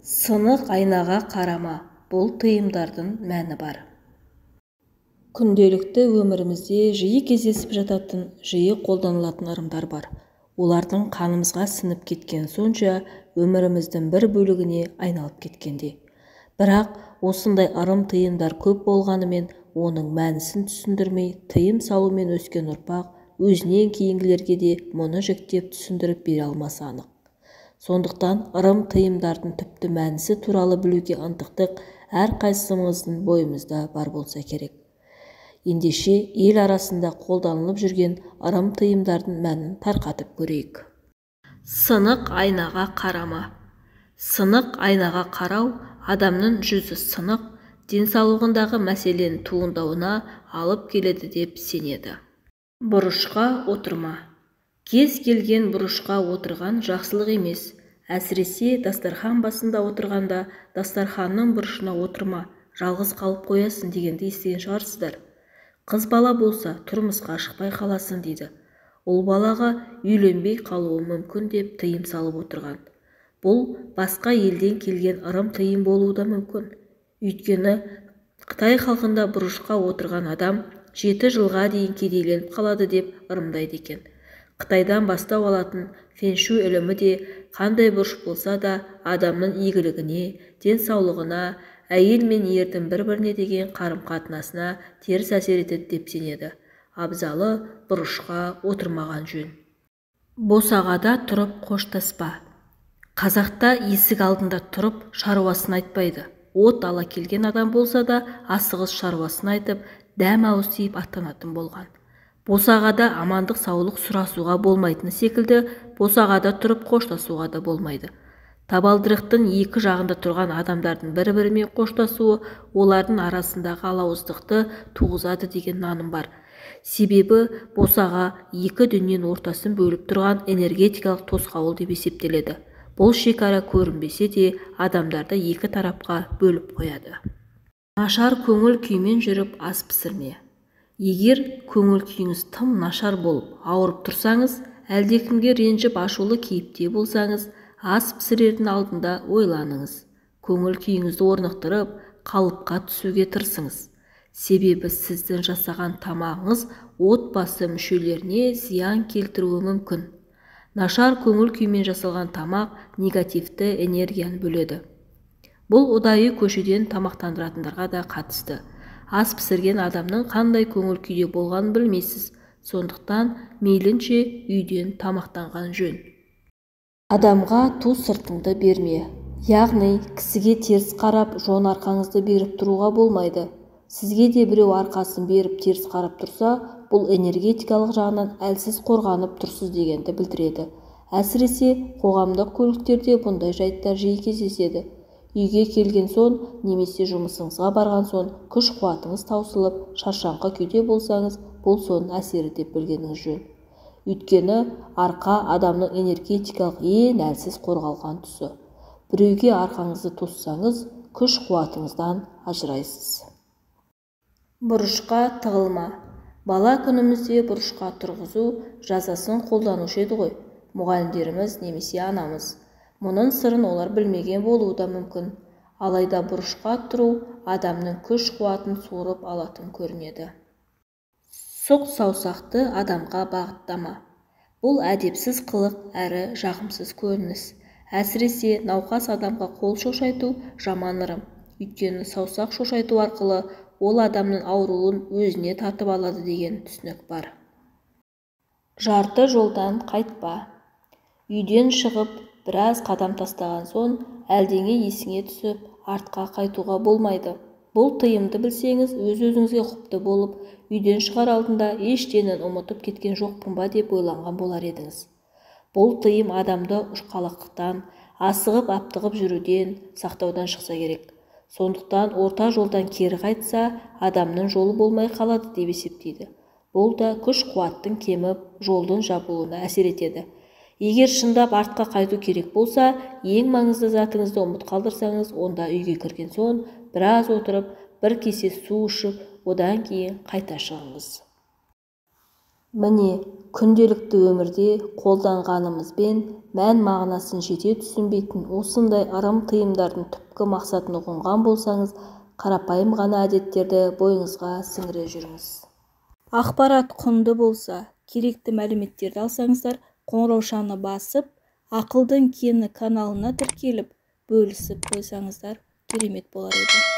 Сынық айнаға қарама, бұл тыйымдардың мәні бар. Күнделікті өмірімізде жиі кездесіп жататын, жиі қолданылатын ырымдар бар. Олардың қанымызға сіңіп кеткен сонша өміріміздің бір бөлігіне айналып кеткенде. Бірақ осындай ырым тыйымдар көп болғанымен, оның мәнісін түсіндірмей, тыйым салумен өскен ұрпақ өзінен кейінгілерге де мұны жіктеп түсіндіріп бере алмасы анық. Сондықтан ырым тыйымдардың түпті мәнісі туралы білуге ынтықтық әрқайсымыздың бойымызда бар болса керек. Ендеше ел арасында қолданылып жүрген ырым тыйымдардың мәнін тарқатып көрейік. Сынық айнаға қарама. Сынық айнаға қарау адамның жүзі сынық, денсаулығындағы мәселенің туындауына алып келеді деп сенеді. Бұрышқа отырма. Кез келген бұрышқа отырған жақсылық емес. Әсіресе дастархан басында отырғанда дастарханның бұрышына отырма, жалғыз қалып қоясың дегенді естіген шығарсыздар. Қыз бала болса тұрмысқа шықпай қаласың дейді. Ол балаға үйленбей қалуы мүмкін деп тыйым салып отырған. Бұл басқа елден келген ырым тыйым болуы да мүмкін. Өйткені Қытай халқында бұрышқа отырған адам 7 жылға дейін кедейленіп қалады деп ырымдайды екен. Қытайдан бастау алатын фэншу ілімі де қандай бұрыш болса да адамның игілігіне, денсаулығына, әйел мен ердің бір-біріне деген қарым-қатынасына теріс әсер етеді деп сенеді. Абзалы бұрышқа отырмаған жөн. Босағада тұрып қоштаспа. Қазақта есік алдында тұрып шаруасын айтпайды. От ала келген адам болса да асығыс шаруасын айтып, дәм ауыз тиіп аттанатын болған. Босағада амандық саулық сұрасуға болмайтыны секілді, босағада тұрып қоштасуға да болмайды. Табалдырықтың екі жағында тұрған адамдардың бір-бірімен қоштасуы олардың арасындағы алауыздықты туғызады деген наным бар. Себебі босаға екі дүниенің ортасын бөліп тұрған энергетикалық тосқауыл деп есептеледі. Бұл шекара көрінбесе де адамдарды екі тарапқа бөліп қояды. Нашар көңіл күймен жүріп ас пісірме. Егер көңіл күйіңіз тым нашар болып, ауырып тұрсаңыз, әлдекімге ренжіп ашулы кейіпте болсаңыз, ас пісірердің алдында ойланыңыз. Көңіл күйіңізді орнықтырып, қалыпқа түсуге тырысыңыз. Себебі сіздің жасаған тамағыңыз отбасы мүшелеріне зиян келтіруі мүмкін. Нашар көңіл күймен жасалған тамақ негативті энергияны бөледі. Бұл ұдайы көшеден тамақтандыратындарға да қатысты. Ас пісірген адамның қандай көңіл күйде болғанын білмейсіз. Сондықтан мейлінше үйден тамақтанған жөн. Адамға ту сыртыңды берме. Яғни кісіге теріс қарап, жон арқаңызды беріп тұруға болмайды. Сізге де біреу арқасын беріп теріс қарап тұрса, бұл энергетикалық жағынан әлсіз қорғанып тұрсыз дегенді білдіреді. Әсіресе қоғамдық көліктерде бұндай жайттар жиі кездеседі. Үйге келген соң немесе жұмысыңызға барған соң күш-қуатыңыз таусылып, шаршаңқы күйде болсаңыз, бұл соның әсері деп білгеніңіз жөн. Өйткені арқа адамның энергетикалық ең әлсіз қорғалған тұсы. Біреуге арқаңызды тоссаңыз, күш-қуатыңыздан ажырайсыз. Бұрышқа тығылма. Бала күнімізде бұрышқа тұрғызу жазасын қолданушы еді ғой, мұғалімдеріміз немесе анамыз. Мұның сырын олар білмеген болуы да мүмкін. Алайда бұрышқа тұру адамның күш-қуатын сорып алатын көрінеді. Сұқ саусақты адамға бағыттама. Бұл әдепсіз қылық әрі жағымсыз көрініс. Әсіресе науқас адамға қол шошайту жаман ырым. Өйткені саусақ шошайту арқылы ол адамның ауруын өзіне тартып алады деген түсінік бар. Жарты жолдан қайтпа. Үйден шығып, біраз қадам тастаған соң, әлдеңе есіңе түсіп, артқа қайтуға болмайды. Бұл тыйымды білсеңіз, өз-өзіңізге құпты болып, үйден шығар алдында ештеңені ұмытып кеткен жоқпын ба деп ойланған болар едіңіз. Бұл тыйым адамды ұшқалақтықтан, асығып-аптығып жүруден, сақтаудан шықса керек. Сондықтан орта жолдан кері қайтса, адамның жолы болмай қалады деп есептейді. Бұл да күш-қуаттың кеміп, жолдың жабылуына әсер етеді. Егер шындап артқа қайту керек болса, ең маңызды затыңызды ұмыт қалдырсаңыз, онда үйге кірген соң біраз отырып, бір кесе су ішіп, одан кейін қайта шығыңыз. Міне, күнделікті өмірде қолданғанымызбен мән-мағынасын жете түсінбейтін осындай ырым-тыйымдардың түпкі мақсатын ұғынған болсаңыз, қарапайым ғана әдеттерді бойыңызға сіңіре жүріңіз. Ақпарат құнды болса, керекті мәліметтерді алсаңыздар, қоңыраушаны басып, ақылдың кені каналына тіркеліп, бөлісіп қойсаңыздар керемет болар еді.